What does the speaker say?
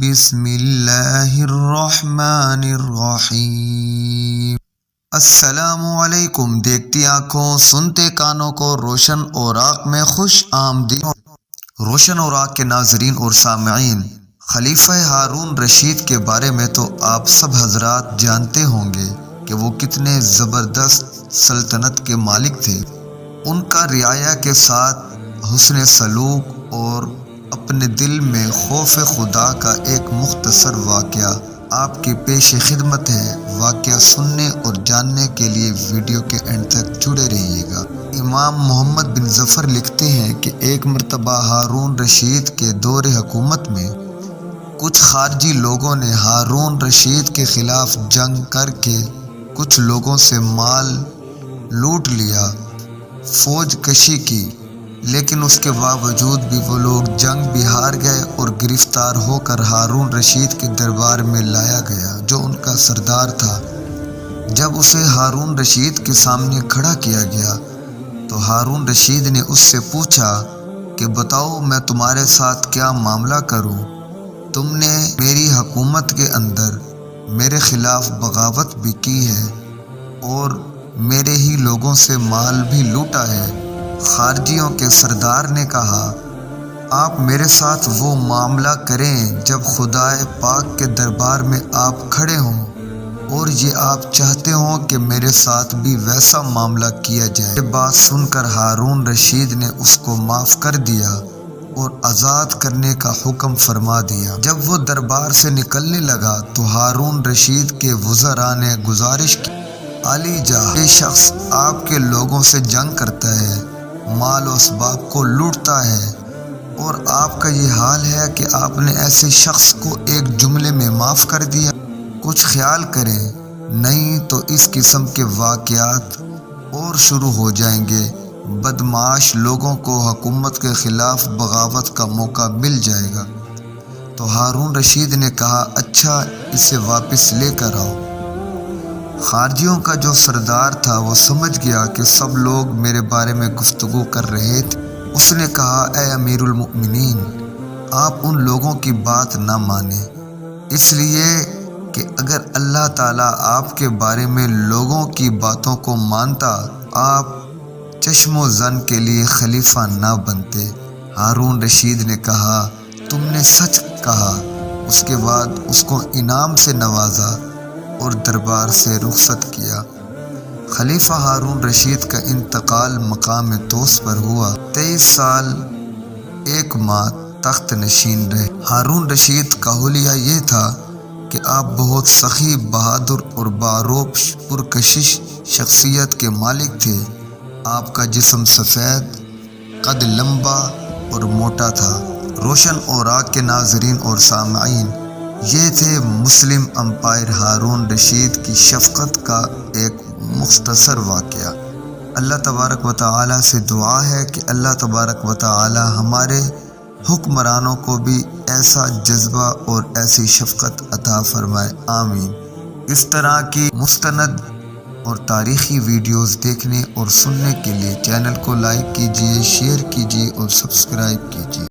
بسم اللہ الرحمن الرحیم۔ السلام علیکم۔ دیکھتی آنکھوں سنتے کانوں کو روشن اوراق میں خوش آمدید۔ روشن اوراق کے ناظرین اور سامعین، خلیفہ ہارون رشید کے بارے میں تو آپ سب حضرات جانتے ہوں گے کہ وہ کتنے زبردست سلطنت کے مالک تھے۔ ان کا رعایا کے ساتھ حسن سلوک اور اپنے دل میں خوف خدا کا ایک مختصر واقعہ آپ کی پیش خدمت ہے۔ واقعہ سننے اور جاننے کے لیے ویڈیو کے اینڈ تک جڑے رہیے گا۔ امام محمد بن ظفر لکھتے ہیں کہ ایک مرتبہ ہارون رشید کے دور حکومت میں کچھ خارجی لوگوں نے ہارون رشید کے خلاف جنگ کر کے کچھ لوگوں سے مال لوٹ لیا، فوج کشی کی، لیکن اس کے باوجود بھی وہ لوگ جنگ بھی ہار گئے اور گرفتار ہو کر ہارون رشید کے دربار میں لایا گیا جو ان کا سردار تھا۔ جب اسے ہارون رشید کے سامنے کھڑا کیا گیا تو ہارون رشید نے اس سے پوچھا کہ بتاؤ میں تمہارے ساتھ کیا معاملہ کروں؟ تم نے میری حکومت کے اندر میرے خلاف بغاوت بھی کی ہے اور میرے ہی لوگوں سے مال بھی لوٹا ہے۔ خارجیوں کے سردار نے کہا، آپ میرے ساتھ وہ معاملہ کریں جب خدائے پاک کے دربار میں آپ کھڑے ہوں اور یہ آپ چاہتے ہوں کہ میرے ساتھ بھی ویسا معاملہ کیا جائے۔ یہ بات سن کر ہارون رشید نے اس کو معاف کر دیا اور آزاد کرنے کا حکم فرما دیا۔ جب وہ دربار سے نکلنے لگا تو ہارون رشید کے وزراء نے گزارش کی، عالی جاہ، یہ شخص آپ کے لوگوں سے جنگ کرتا ہے، مال و اسباب کو لوٹتا ہے، اور آپ کا یہ حال ہے کہ آپ نے ایسے شخص کو ایک جملے میں معاف کر دیا۔ کچھ خیال کریں، نہیں تو اس قسم کے واقعات اور شروع ہو جائیں گے۔ بدمعاش لوگوں کو حکومت کے خلاف بغاوت کا موقع مل جائے گا۔ تو ہارون رشید نے کہا، اچھا اسے واپس لے کر آؤ۔ خارجیوں کا جو سردار تھا وہ سمجھ گیا کہ سب لوگ میرے بارے میں گفتگو کر رہے تھے۔ اس نے کہا، اے امیر المؤمنین، آپ ان لوگوں کی بات نہ مانیں، اس لیے کہ اگر اللہ تعالیٰ آپ کے بارے میں لوگوں کی باتوں کو مانتا آپ چشم و زن کے لیے خلیفہ نہ بنتے۔ ہارون رشید نے کہا، تم نے سچ کہا۔ اس کے بعد اس کو انعام سے نوازا اور دربار سے رخصت کیا۔ خلیفہ ہارون رشید کا انتقال مقام طوس پر ہوا۔ 23 سال 1 ماہ تخت نشین رہے۔ ہارون رشید کا حلیہ یہ تھا کہ آپ بہت سخی، بہادر اور باروب پرکشش شخصیت کے مالک تھے۔ آپ کا جسم سفید، قد لمبا اور موٹا تھا۔ روشن اوراق کے ناظرین اور سامعین، یہ تھے مسلم امپائر ہارون رشید کی شفقت کا ایک مختصر واقعہ۔ اللہ تبارک و تعالی سے دعا ہے کہ اللہ تبارک و تعالی ہمارے حکمرانوں کو بھی ایسا جذبہ اور ایسی شفقت عطا فرمائے، آمین۔ اس طرح کی مستند اور تاریخی ویڈیوز دیکھنے اور سننے کے لیے چینل کو لائک کیجیے، شیئر کیجیے اور سبسکرائب کیجیے۔